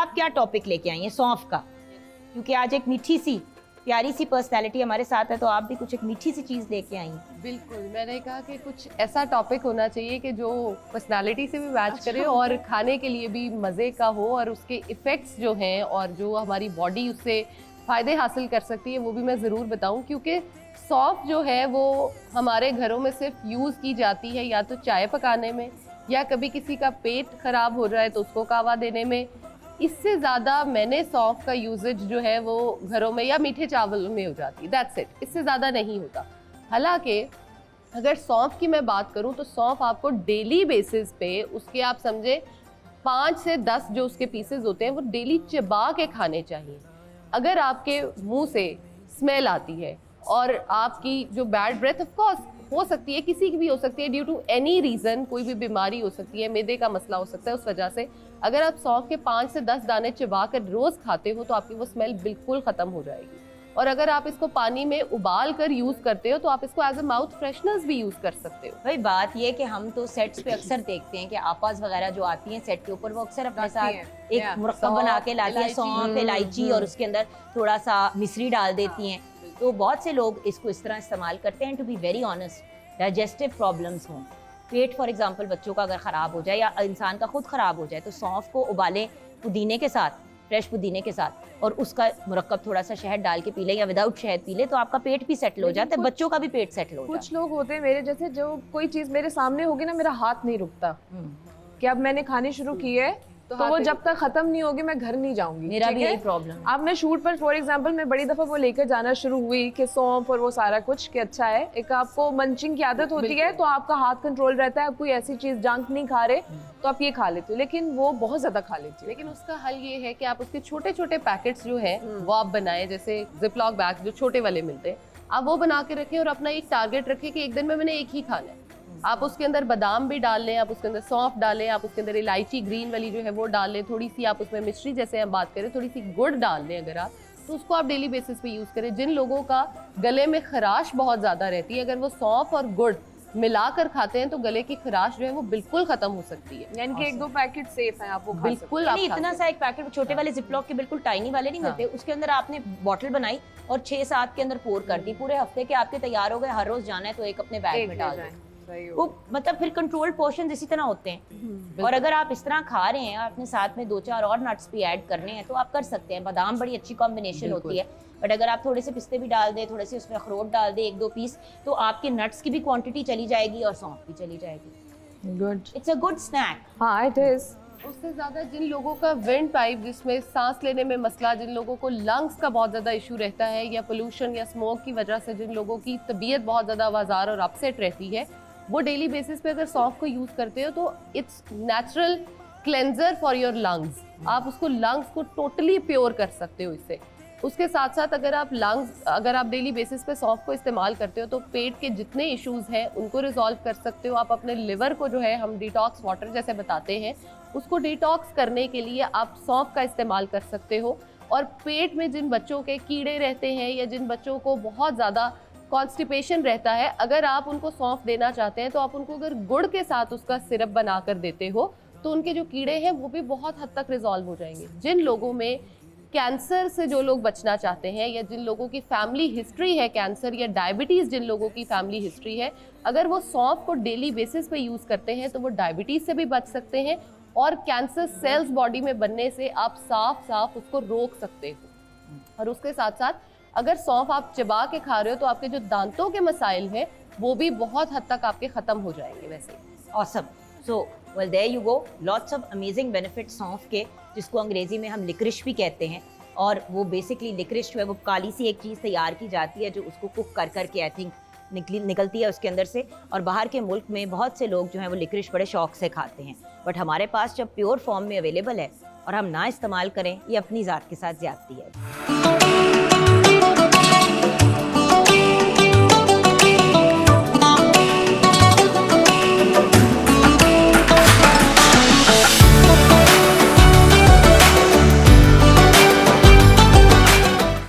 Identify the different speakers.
Speaker 1: आप क्या टॉपिक लेके आई हैं सौंफ का, क्योंकि आज एक मीठी सी प्यारी सी पर्सनालिटी हमारे साथ है, तो आप भी कुछ एक मीठी सी चीज़ लेके आई हैं।
Speaker 2: बिल्कुल, मैंने कहा कि कुछ ऐसा टॉपिक होना चाहिए कि जो पर्सनालिटी से भी मैच करे और खाने के लिए भी मज़े का हो, और उसके इफ़ेक्ट्स जो हैं और जो हमारी बॉडी उससे फ़ायदे हासिल कर सकती है वो भी मैं ज़रूर बताऊं। क्योंकि सौंफ जो है वो हमारे घरों में सिर्फ यूज़ की जाती है या तो चाय पकाने में, या कभी किसी का पेट ख़राब हो जाए तो उसको कावा देने में। इससे ज़्यादा मैंने सौंफ का यूजेज जो है वो घरों में या मीठे चावल में हो जाती है, दैट्स इट, इससे ज़्यादा नहीं होता। हालांकि अगर सौंफ की मैं बात करूं तो सौंफ आपको डेली बेसिस पे उसके आप समझे 5 से 10 जो उसके पीसेस होते हैं वो डेली चबा के खाने चाहिए। अगर आपके मुंह से स्मेल आती है और आपकी जो बैड ब्रेथ ऑफ कोर्स हो सकती है, किसी की भी हो सकती है, ड्यू टू एनी रीज़न, कोई भी बीमारी हो सकती है, मैदे का मसला हो सकता है, उस वजह से अगर आप सौंफ के 5 से 10 दाने चबा कर रोज़ खाते हो तो आपकी वो स्मेल बिल्कुल ख़त्म हो जाएगी। और अगर आप इसको पानी में उबाल कर यूज़ करते हो तो आप इसको एज अ माउथ फ्रेशनर्स भी यूज़ कर सकते हो।
Speaker 1: भाई बात ये कि हम तो सेट्स पे अक्सर देखते हैं कि आपास वगैरह जो आती हैं सेट के ऊपर, वो अक्सर अपने साथ एक मुरक्कब बना के लाती है, सौंफ, इलायची और उसके अंदर थोड़ा सा मिश्री डाल देती हैं। तो बहुत से लोग इसको इस तरह इस्तेमाल करते हैं। To be very honest, digestive problems हों, पेट फॉर एग्जांपल बच्चों का अगर ख़राब हो जाए या इंसान का खुद ख़राब हो जाए, तो सौंफ को उबालें पुदीने के साथ, फ्रेश पुदीने के साथ, और उसका मुरक्कब थोड़ा सा शहद डाल के पी लें या विदाउट शहद पी लें, तो आपका पेट भी सेटल हो जाता है, बच्चों का भी पेट सेटल हो जाता है।
Speaker 3: कुछ लोग होते हैं मेरे जैसे, जो कोई चीज़ मेरे सामने होगी ना मेरा हाथ नहीं रुकता कि अब मैंने खानी शुरू की है तो वो जब तक खत्म नहीं होगी मैं घर नहीं जाऊंगी।
Speaker 1: मेरा भी यही प्रॉब्लम।
Speaker 3: अब मैं शूट पर फॉर एग्जांपल मैं बड़ी दफा वो लेकर जाना शुरू हुई कि सौंफ और वो सारा कुछ कि अच्छा है, एक आपको मंचिंग की आदत होती है तो आपका हाथ कंट्रोल रहता है, आप कोई ऐसी चीज जंक नहीं खा रहे तो आप ये खा लेते हो, लेकिन वो बहुत ज्यादा खा लेती है।
Speaker 2: लेकिन उसका हल ये है कि आप उसके छोटे छोटे पैकेट्स जो है वो आप बनाएं, जैसे जिपलॉक बैग जो छोटे वाले मिलते हैं, आप वो बना के रखें और अपना एक टारगेट रखें कि एक दिन में मैंने एक ही खाना है। आप उसके अंदर बादाम भी डाल लें, आप उसके अंदर सौंफ डालें, आप उसके अंदर इलायची ग्रीन वाली जो है वो डाल लें, थोड़ी सी आप उसमें मिश्री जैसे हम बात करें थोड़ी सी गुड़ डाल लें अगर आप, तो उसको आप डेली बेसिस पे यूज़ करें। जिन लोगों का गले में खराश बहुत ज़्यादा रहती है, अगर वो सौंफ और गुड़ मिलाकर खाते हैं तो गले की खराश जो है वो बिल्कुल खत्म हो सकती है।
Speaker 3: यानी कि 1-2 पैकेट सेफ है, आप वो
Speaker 1: बिल्कुल आप इतना सा एक पैकेट छोटे वाले जिपलॉक के बिल्कुल टाइनी वाले नहीं मिलते, उसके अंदर आपने बॉटल बनाई और 6-7 के अंदर पोर कर दी, पूरे हफ्ते के आपके तैयार हो गए। हर रोज जाना है तो एक अपने बैग में डाल दो, वो मतलब फिर कंट्रोल्ड पोर्शन इसी तरह होते हैं। और अगर आप इस तरह खा रहे हैं, अपने साथ में 2-4 और नट्स भी ऐड करने हैं तो आप कर सकते हैं। बादाम बड़ी अच्छी कॉम्बिनेशन होती है, बट अगर आप थोड़े से पिस्ते भी डाल दें, थोड़े से उसमें अखरोट डाल दें 1-2 पीस, तो आपके नट्स की भी क्वांटिटी चली जाएगी और सौंफ भी चली जाएगी।
Speaker 3: Good,
Speaker 1: it's a good snack.
Speaker 3: हाँ इट इज।
Speaker 2: उससे ज़्यादा जिन लोगों का विंड पाइप जिसमें सांस लेने में मसला, जिन लोगों को लंग्स का बहुत ज़्यादा इशू रहता है, या पोल्यूशन या स्मोक की वजह से जिन लोगों की तबीयत बहुत ज़्यादा आवाज़ार और अपसेट रहती है, वो डेली बेसिस पे अगर सौंफ को यूज़ करते हो तो it's natural cleanser for your lungs. आप उसको लंग्स को टोटली प्योर कर सकते हो इससे। उसके साथ साथ अगर आप डेली बेसिस पे सौंफ को इस्तेमाल करते हो तो पेट के जितने इश्यूज़ हैं उनको रिजॉल्व कर सकते हो। आप अपने लिवर को जो है हम डिटॉक्स वाटर जैसे बताते हैं, उसको डिटॉक्स करने के लिए आप सौंफ का इस्तेमाल कर सकते हो। और पेट में जिन बच्चों के कीड़े रहते हैं या जिन बच्चों को बहुत ज़्यादा कॉन्स्टिपेशन रहता है, अगर आप उनको सौंफ देना चाहते हैं तो आप उनको अगर गुड़ के साथ उसका सिरप बना कर देते हो तो उनके जो कीड़े हैं वो भी बहुत हद तक रिजॉल्व हो जाएंगे। जिन लोगों में कैंसर से जो लोग बचना चाहते हैं, या जिन लोगों की फैमिली हिस्ट्री है कैंसर या डायबिटीज़ जिन लोगों की फैमिली हिस्ट्री है, अगर वो सौंफ को डेली बेसिस पे यूज़ करते हैं तो वो डायबिटीज़ से भी बच सकते हैं और कैंसर सेल्स बॉडी में बनने से आप साफ उसको रोक सकते हो। और उसके साथ साथ अगर सौंफ आप चबा के खा रहे हो तो आपके जो दांतों के मसाइल हैं वो भी बहुत हद तक आपके ख़त्म हो जाएंगे। वैसे
Speaker 1: awesome. So well there you go, lots of amazing benefits सौंफ के, जिसको अंग्रेजी में हम लिक्रिश भी कहते हैं। और वो बेसिकली लिक्रिश जो है वो काली सी एक चीज़ तैयार की जाती है जो उसको कुक कर करके आई थिंक निकलती है उसके अंदर से। और बाहर के मुल्क में बहुत से लोग जो हैं वो लिक्रिश बड़े शौक से खाते हैं, बट हमारे पास जब प्योर फॉर्म में अवेलेबल है और हम ना इस्तेमाल करें, ये अपनी ज़ात के साथ ज़्यादती है।